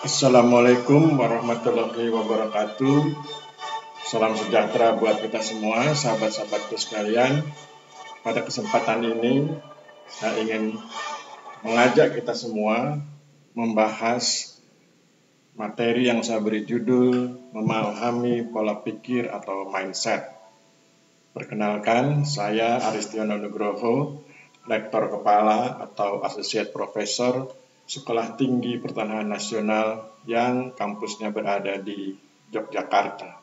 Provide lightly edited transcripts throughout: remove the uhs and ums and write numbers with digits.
Assalamualaikum warahmatullahi wabarakatuh. Salam sejahtera buat kita semua, sahabat-sahabatku sekalian. Pada kesempatan ini, saya ingin mengajak kita semua membahas materi yang saya beri judul memahami pola pikir atau mindset. Perkenalkan, saya Aristiono Nugroho, Lektor Kepala atau Associate Professor Sekolah Tinggi Pertanahan Nasional yang kampusnya berada di Yogyakarta.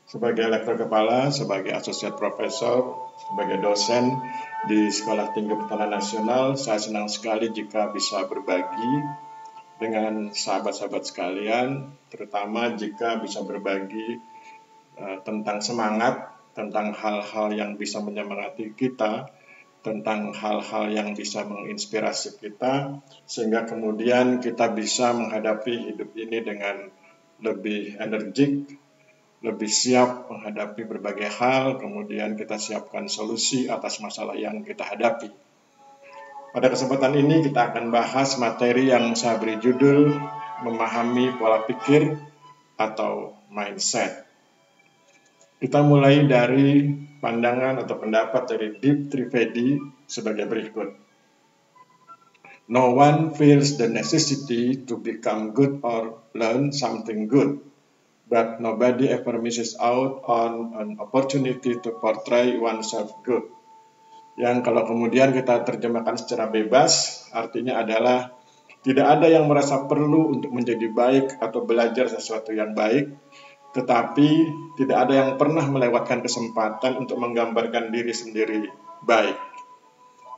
Sebagai Lektor Kepala, sebagai Associate Professor, sebagai dosen di Sekolah Tinggi Pertanahan Nasional, saya senang sekali jika bisa berbagi dengan sahabat-sahabat sekalian, terutama jika bisa berbagi tentang semangat, tentang hal-hal yang bisa menyemangati kita, tentang hal-hal yang bisa menginspirasi kita, sehingga kemudian kita bisa menghadapi hidup ini dengan lebih energik, lebih siap menghadapi berbagai hal, kemudian kita siapkan solusi atas masalah yang kita hadapi. Pada kesempatan ini kita akan bahas materi yang saya beri judul memahami pola pikir atau mindset. Kita mulai dari pandangan atau pendapat dari Deep Trivedi sebagai berikut. No one feels the necessity to become good or learn something good, but nobody ever misses out on an opportunity to portray oneself good. Yang kalau kemudian kita terjemahkan secara bebas, artinya adalah tidak ada yang merasa perlu untuk menjadi baik atau belajar sesuatu yang baik, tetapi tidak ada yang pernah melewatkan kesempatan untuk menggambarkan diri sendiri baik.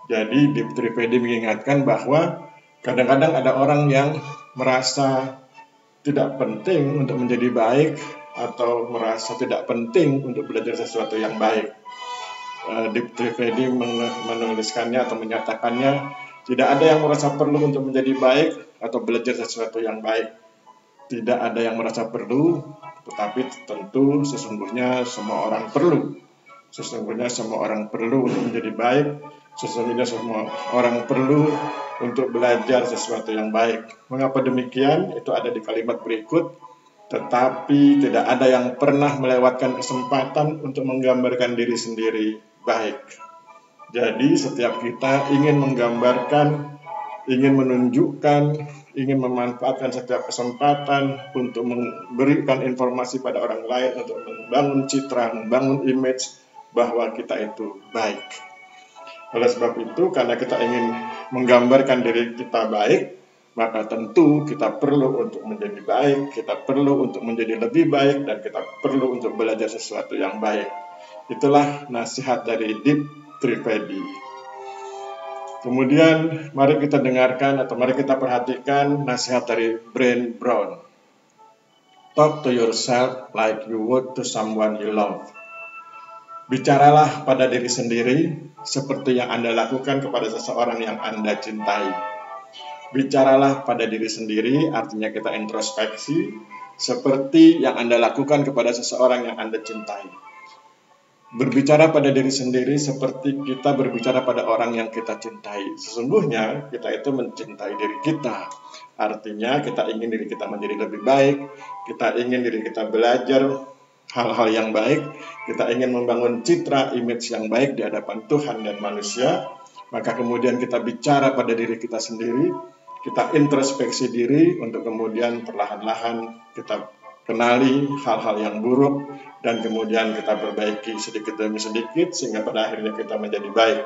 Jadi Deep Trivedi mengingatkan bahwa kadang-kadang ada orang yang merasa tidak penting untuk menjadi baik atau merasa tidak penting untuk belajar sesuatu yang baik. Deep Trivedi menuliskannya atau menyatakannya, tidak ada yang merasa perlu untuk menjadi baik atau belajar sesuatu yang baik. Tidak ada yang merasa perlu, tetapi tentu sesungguhnya semua orang perlu. Sesungguhnya semua orang perlu untuk menjadi baik. Sesungguhnya semua orang perlu untuk belajar sesuatu yang baik. Mengapa demikian? Itu ada di kalimat berikut. Tetapi tidak ada yang pernah melewatkan kesempatan untuk menggambarkan diri sendiri baik. Jadi setiap kita ingin menggambarkan, ingin menunjukkan, ingin memanfaatkan setiap kesempatan untuk memberikan informasi pada orang lain, untuk membangun citra, membangun image bahwa kita itu baik. Oleh sebab itu, karena kita ingin menggambarkan diri kita baik, maka tentu kita perlu untuk menjadi baik, kita perlu untuk menjadi lebih baik, dan kita perlu untuk belajar sesuatu yang baik. Itulah nasihat dari Deep Trivedi. Kemudian mari kita dengarkan atau mari kita perhatikan nasihat dari Brené Brown. Talk to yourself like you would to someone you love. Bicaralah pada diri sendiri seperti yang Anda lakukan kepada seseorang yang Anda cintai. Bicaralah pada diri sendiri artinya kita introspeksi seperti yang Anda lakukan kepada seseorang yang Anda cintai. Berbicara pada diri sendiri seperti kita berbicara pada orang yang kita cintai. Sesungguhnya kita itu mencintai diri kita. Artinya kita ingin diri kita menjadi lebih baik, kita ingin diri kita belajar hal-hal yang baik, kita ingin membangun citra image yang baik di hadapan Tuhan dan manusia. Maka kemudian kita bicara pada diri kita sendiri, kita introspeksi diri untuk kemudian perlahan-lahan kita kenali hal-hal yang buruk dan kemudian kita perbaiki sedikit demi sedikit sehingga pada akhirnya kita menjadi baik.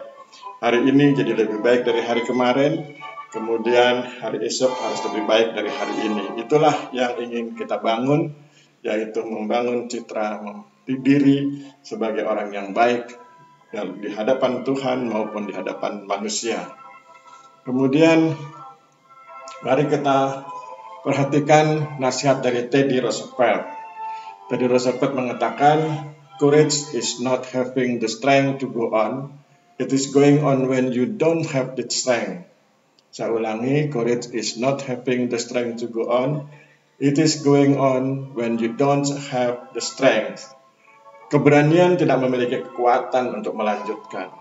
Hari ini jadi lebih baik dari hari kemarin, kemudian hari esok harus lebih baik dari hari ini. Itulah yang ingin kita bangun, yaitu membangun citra diri sebagai orang yang baik di hadapan Tuhan maupun di hadapan manusia. Kemudian mari kita perhatikan nasihat dari Teddy Roosevelt. Teddy Roosevelt mengatakan, courage is not having the strength to go on, it is going on when you don't have the strength. Saya ulangi, courage is not having the strength to go on, it is going on when you don't have the strength. Keberanian tidak memiliki kekuatan untuk melanjutkan.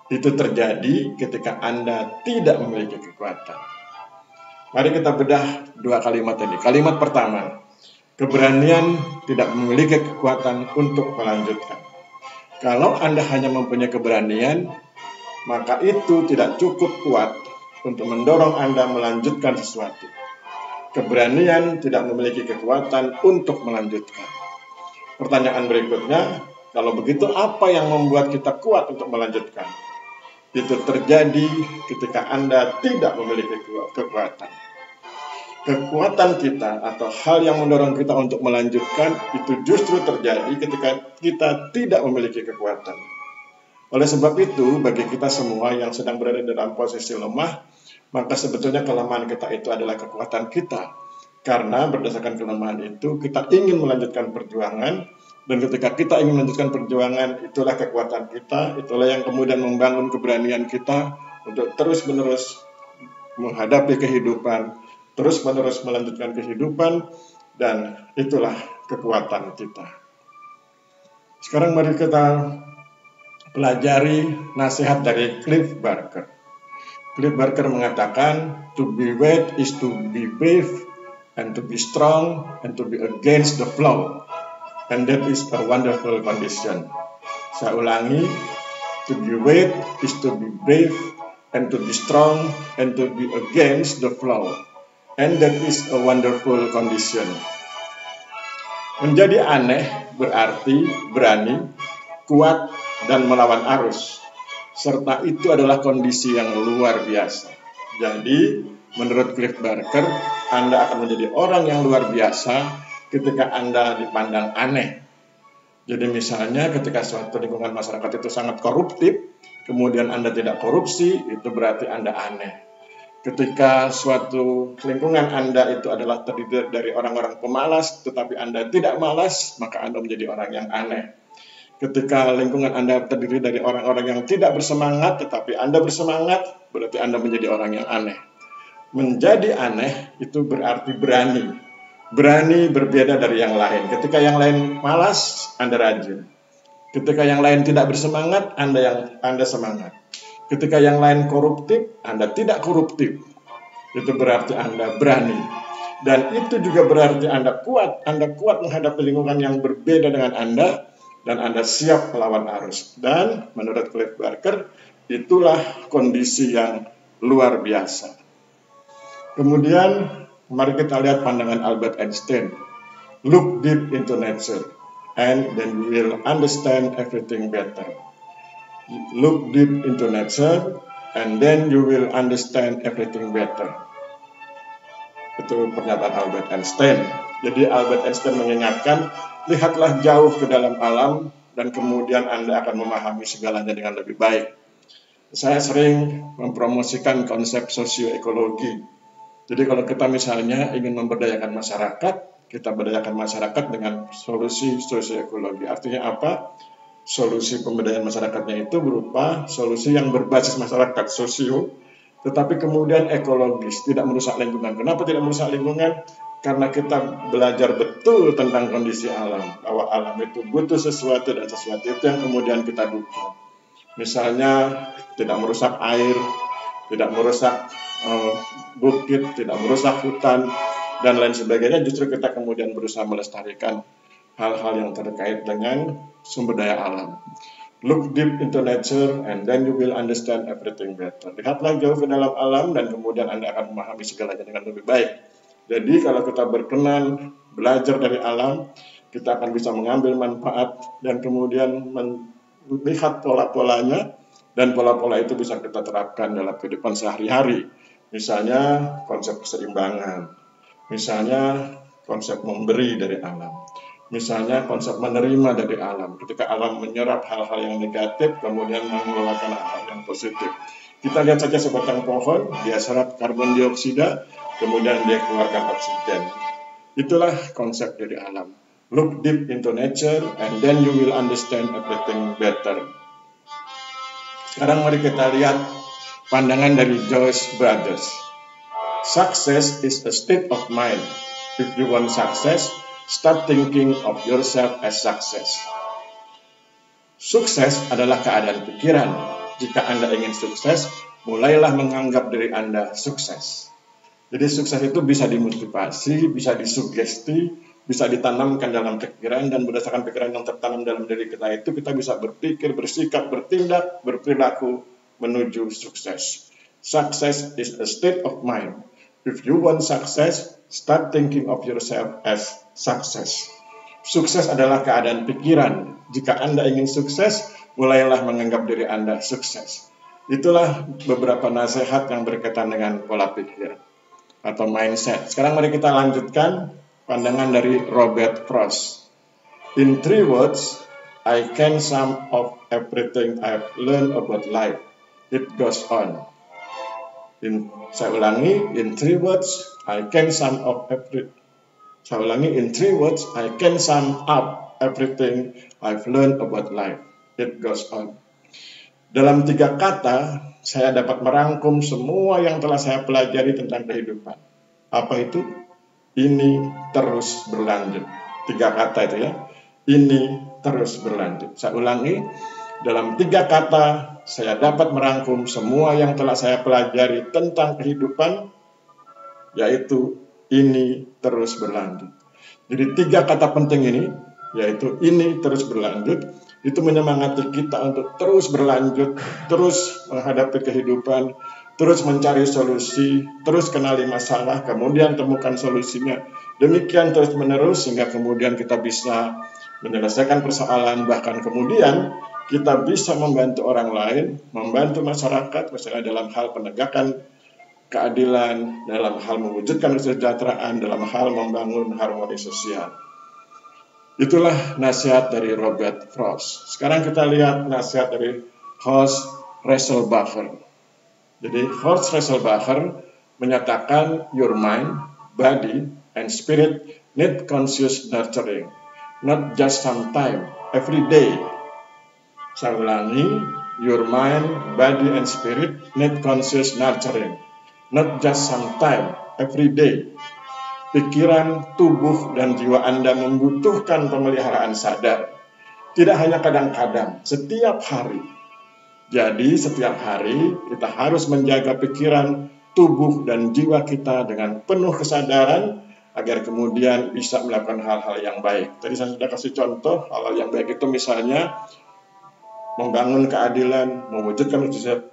Itu terjadi ketika Anda tidak memiliki kekuatan. Mari kita bedah dua kalimat ini. Kalimat pertama, keberanian tidak memiliki kekuatan untuk melanjutkan. Kalau Anda hanya mempunyai keberanian, maka itu tidak cukup kuat untuk mendorong Anda melanjutkan sesuatu. Keberanian tidak memiliki kekuatan untuk melanjutkan. Pertanyaan berikutnya, kalau begitu apa yang membuat kita kuat untuk melanjutkan? Itu terjadi ketika Anda tidak memiliki kekuatan. Kekuatan kita atau hal yang mendorong kita untuk melanjutkan itu justru terjadi ketika kita tidak memiliki kekuatan. Oleh sebab itu, bagi kita semua yang sedang berada dalam posisi lemah, maka sebetulnya kelemahan kita itu adalah kekuatan kita. Karena berdasarkan kelemahan itu, kita ingin melanjutkan perjuangan, dan ketika kita ingin melanjutkan perjuangan, itulah kekuatan kita, itulah yang kemudian membangun keberanian kita untuk terus-menerus menghadapi kehidupan, terus-menerus melanjutkan kehidupan, dan itulah kekuatan kita. Sekarang mari kita pelajari nasihat dari Cliff Barker. Cliff Barker mengatakan, to be weak is to be brave, and to be strong, and to be against the flow. And that is a wonderful condition. Saya ulangi, to be weak is to be brave, and to be strong, and to be against the flow. And that is a wonderful condition. Menjadi aneh berarti berani, kuat, dan melawan arus. Serta itu adalah kondisi yang luar biasa. Jadi, menurut Cliff Barker, Anda akan menjadi orang yang luar biasa ketika Anda dipandang aneh. Jadi misalnya ketika suatu lingkungan masyarakat itu sangat koruptif, kemudian Anda tidak korupsi, itu berarti Anda aneh. Ketika suatu lingkungan Anda itu adalah terdiri dari orang-orang pemalas, tetapi Anda tidak malas, maka Anda menjadi orang yang aneh. Ketika lingkungan Anda terdiri dari orang-orang yang tidak bersemangat, tetapi Anda bersemangat, berarti Anda menjadi orang yang aneh. Menjadi aneh itu berarti berani. Berani berbeda dari yang lain. Ketika yang lain malas, Anda rajin. Ketika yang lain tidak bersemangat, Anda semangat. Ketika yang lain koruptif, Anda tidak koruptif. Itu berarti Anda berani. Dan itu juga berarti Anda kuat. Anda kuat menghadapi lingkungan yang berbeda dengan Anda, dan Anda siap melawan arus. Dan menurut Cliff Barker, itulah kondisi yang luar biasa. Kemudian, mari kita lihat pandangan Albert Einstein. Look deep into nature, and then you will understand everything better. Look deep into nature, and then you will understand everything better. Itu pernyataan Albert Einstein. Jadi Albert Einstein mengingatkan, lihatlah jauh ke dalam alam, dan kemudian Anda akan memahami segalanya dengan lebih baik. Saya sering mempromosikan konsep sosioekologi. Jadi kalau kita misalnya ingin memberdayakan masyarakat, kita berdayakan masyarakat dengan solusi sosioekologi. Artinya apa? Solusi pemberdayaan masyarakatnya itu berupa solusi yang berbasis masyarakat, sosio, tetapi kemudian ekologis, tidak merusak lingkungan. Kenapa tidak merusak lingkungan? Karena kita belajar betul tentang kondisi alam, bahwa alam itu butuh sesuatu, dan sesuatu itu yang kemudian kita dukung. Misalnya tidak merusak air, tidak merusak bukit, tidak merusak hutan, dan lain sebagainya. Justru kita kemudian berusaha melestarikan hal-hal yang terkait dengan sumber daya alam. Look deep into nature, and then you will understand everything better. Lihatlah jauh ke dalam alam, dan kemudian Anda akan memahami segalanya dengan lebih baik. Jadi kalau kita berkenan belajar dari alam, kita akan bisa mengambil manfaat, dan kemudian melihat pola-polanya, dan pola-pola itu bisa kita terapkan dalam kehidupan sehari-hari. Misalnya konsep keseimbangan, misalnya konsep memberi dari alam, misalnya konsep menerima dari alam. Ketika alam menyerap hal-hal yang negatif, kemudian mengeluarkan hal-hal yang positif. Kita lihat saja sebatang pohon, dia serap karbon dioksida, kemudian dia keluarkan oksigen. Itulah konsep dari alam. Look deep into nature, and then you will understand everything better. Sekarang mari kita lihat pandangan dari Joyce Brothers. Success is a state of mind. If you want success, start thinking of yourself as success. Sukses adalah keadaan pikiran. Jika Anda ingin sukses, mulailah menganggap diri Anda sukses. Jadi sukses itu bisa dimotivasi, bisa disugesti, bisa ditanamkan dalam pikiran, dan berdasarkan pikiran yang tertanam dalam diri kita itu kita bisa berpikir, bersikap, bertindak, berperilaku menuju sukses. Success is a state of mind. If you want success, start thinking of yourself as success. Sukses adalah keadaan pikiran. Jika Anda ingin sukses, mulailah menganggap diri Anda sukses. Itulah beberapa nasihat yang berkaitan dengan pola pikir atau mindset. Sekarang mari kita lanjutkan pandangan dari Robert Frost. In 3 words, I can sum up everything I've learned about life. It goes on. Saya ulangi, in 3 words, I can sum up everything I've learned about life. It goes on. Dalam 3 kata, saya dapat merangkum semua yang telah saya pelajari tentang kehidupan. Apa itu? Ini terus berlanjut. 3 kata itu ya. Ini terus berlanjut. Saya ulangi. Dalam 3 kata, saya dapat merangkum semua yang telah saya pelajari tentang kehidupan, yaitu ini terus berlanjut. Jadi 3 kata penting ini, yaitu ini terus berlanjut, itu menyemangati kita untuk terus berlanjut, terus menghadapi kehidupan, terus mencari solusi, terus kenali masalah, kemudian temukan solusinya. Demikian terus menerus sehingga kemudian kita bisa menyelesaikan persoalan, bahkan kemudian kita bisa membantu orang lain, membantu masyarakat, misalnya dalam hal penegakan keadilan, dalam hal mewujudkan kesejahteraan, dalam hal membangun harmoni sosial. Itulah nasihat dari Robert Frost. Sekarang kita lihat nasihat dari Horst Resselbacher. Jadi Horst Resselbacher menyatakan your mind, body, and spirit need conscious nurturing, not just sometime, every day. Saya ulangi, your mind, body, and spirit need conscious nurturing, not just sometime, every day. Pikiran, tubuh, dan jiwa Anda membutuhkan pemeliharaan sadar. Tidak hanya kadang-kadang, setiap hari. Jadi setiap hari kita harus menjaga pikiran, tubuh, dan jiwa kita dengan penuh kesadaran agar kemudian bisa melakukan hal-hal yang baik. Tadi saya sudah kasih contoh, hal-hal yang baik itu misalnya membangun keadilan, mewujudkan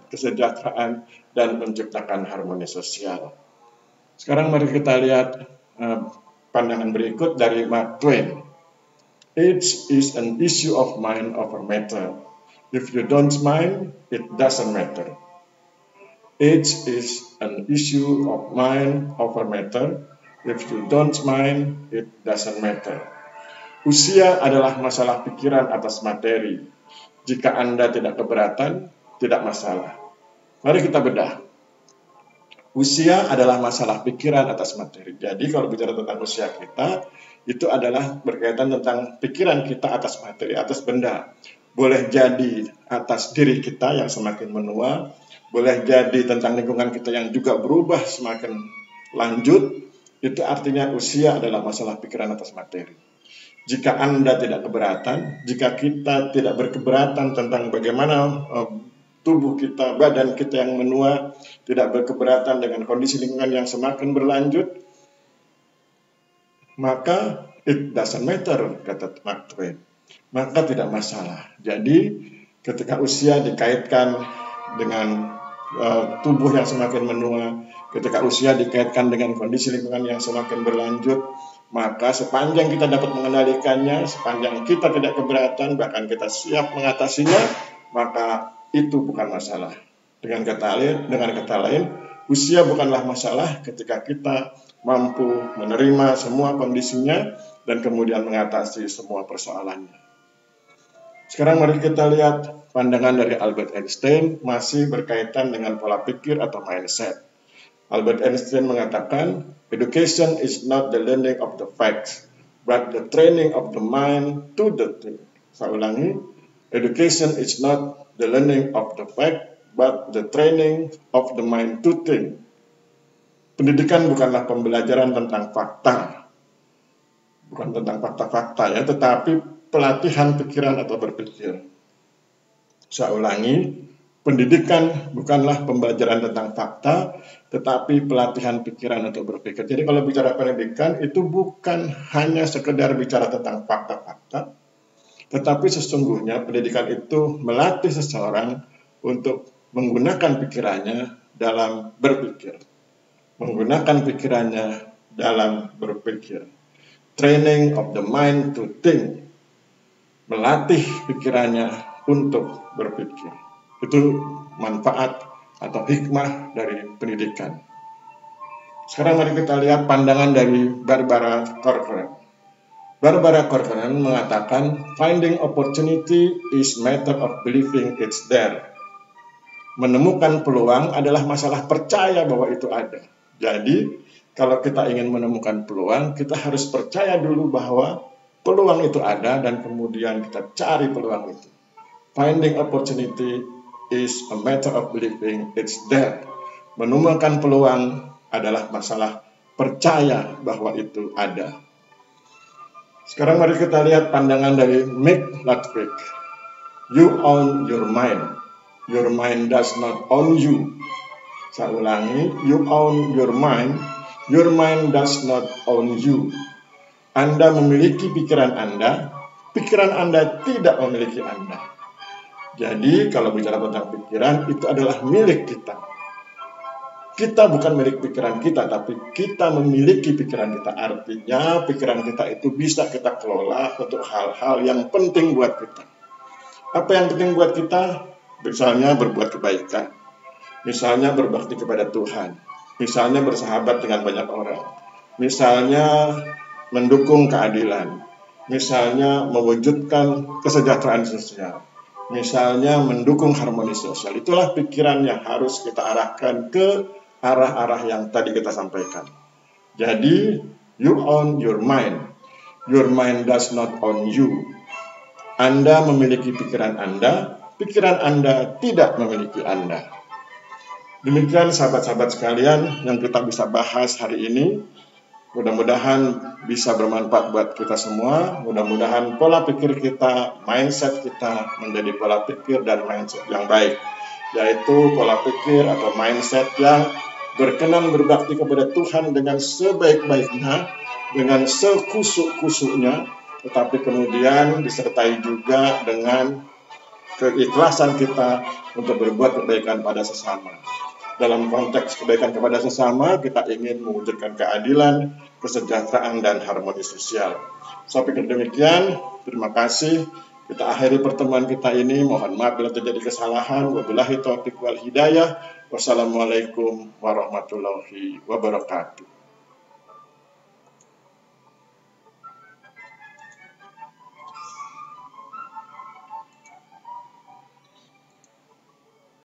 kesejahteraan, dan menciptakan harmoni sosial. Sekarang mari kita lihat pandangan berikut dari Mark Twain. Age is an issue of mind over matter. If you don't mind, it doesn't matter. Age is an issue of mind over matter. If you don't mind, it doesn't matter. Usia adalah masalah pikiran atas materi. Jika Anda tidak keberatan, tidak masalah. Mari kita bedah. Usia adalah masalah pikiran atas materi. Jadi kalau bicara tentang usia kita, itu adalah berkaitan tentang pikiran kita atas materi, atas benda. Boleh jadi atas diri kita yang semakin menua, boleh jadi tentang lingkungan kita yang juga berubah semakin lanjut. Itu artinya usia adalah masalah pikiran atas materi. Jika Anda tidak keberatan, jika kita tidak berkeberatan tentang bagaimana tubuh kita, badan kita yang menua, tidak berkeberatan dengan kondisi lingkungan yang semakin berlanjut, maka it doesn't matter, kata Mark Twain. Maka tidak masalah. Jadi ketika usia dikaitkan dengan tubuh yang semakin menua, ketika usia dikaitkan dengan kondisi lingkungan yang semakin berlanjut, maka sepanjang kita dapat mengendalikannya, sepanjang kita tidak keberatan, bahkan kita siap mengatasinya, maka itu bukan masalah. Dengan kata lain, usia bukanlah masalah ketika kita mampu menerima semua kondisinya dan kemudian mengatasi semua persoalannya. Sekarang mari kita lihat pandangan dari Albert Einstein masih berkaitan dengan pola pikir atau mindset. Albert Einstein mengatakan, education is not the learning of the facts, but the training of the mind to the thing. Saya ulangi, education is not the learning of the fact, but the training of the mind to think. Pendidikan bukanlah pembelajaran tentang fakta, bukan tentang fakta-fakta ya, tetapi pelatihan pikiran atau berpikir. Saya ulangi, Pendidikan bukanlah pembelajaran tentang fakta, tetapi pelatihan pikiran untuk berpikir. Jadi kalau bicara pendidikan itu bukan hanya sekedar bicara tentang fakta-fakta, tetapi sesungguhnya pendidikan itu melatih seseorang untuk menggunakan pikirannya dalam berpikir. Menggunakan pikirannya dalam berpikir. Training of the mind to think. Melatih pikirannya untuk berpikir. Itu manfaat atau hikmah dari pendidikan. Sekarang mari kita lihat pandangan dari Barbara Corcoran. Barbara Corcoran mengatakan, finding opportunity is matter of believing it's there. Menemukan peluang adalah masalah percaya bahwa itu ada. Jadi, kalau kita ingin menemukan peluang, kita harus percaya dulu bahwa peluang itu ada dan kemudian kita cari peluang itu. Finding opportunity is a matter of believing it's there. Menemukan peluang adalah masalah percaya bahwa itu ada. Sekarang mari kita lihat pandangan dari Mick Ludwig. You own your mind. Your mind does not own you. Saya ulangi, you own your mind. Your mind does not own you. Anda memiliki pikiran Anda tidak memiliki Anda. Jadi kalau bicara tentang pikiran, itu adalah milik kita. Kita bukan milik pikiran kita, tapi kita memiliki pikiran kita. Artinya pikiran kita itu bisa kita kelola untuk hal-hal yang penting buat kita. Apa yang penting buat kita? Misalnya berbuat kebaikan. Misalnya berbakti kepada Tuhan. Misalnya bersahabat dengan banyak orang. Misalnya mendukung keadilan. Misalnya mewujudkan kesejahteraan sosial. Misalnya mendukung harmoni sosial. Itulah pikiran yang harus kita arahkan ke arah-arah yang tadi kita sampaikan. Jadi, you own your mind. Your mind does not own you. Anda memiliki pikiran Anda tidak memiliki Anda. Demikian sahabat-sahabat sekalian yang kita bisa bahas hari ini. Mudah-mudahan bisa bermanfaat buat kita semua. Mudah-mudahan pola pikir kita, mindset kita menjadi pola pikir dan mindset yang baik. Yaitu pola pikir atau mindset yang berkenan berbakti kepada Tuhan dengan sebaik-baiknya, dengan sekusuk-kusuknya, tetapi kemudian disertai juga dengan keikhlasan kita untuk berbuat kebaikan pada sesama. Dalam konteks kebaikan kepada sesama, kita ingin mewujudkan keadilan, kesejahteraan, dan harmoni sosial. Saya pikir demikian. Terima kasih. Kita akhiri pertemuan kita ini. Mohon maaf bila terjadi kesalahan. Wabillahi taufiq wal hidayah. Wassalamualaikum warahmatullahi wabarakatuh.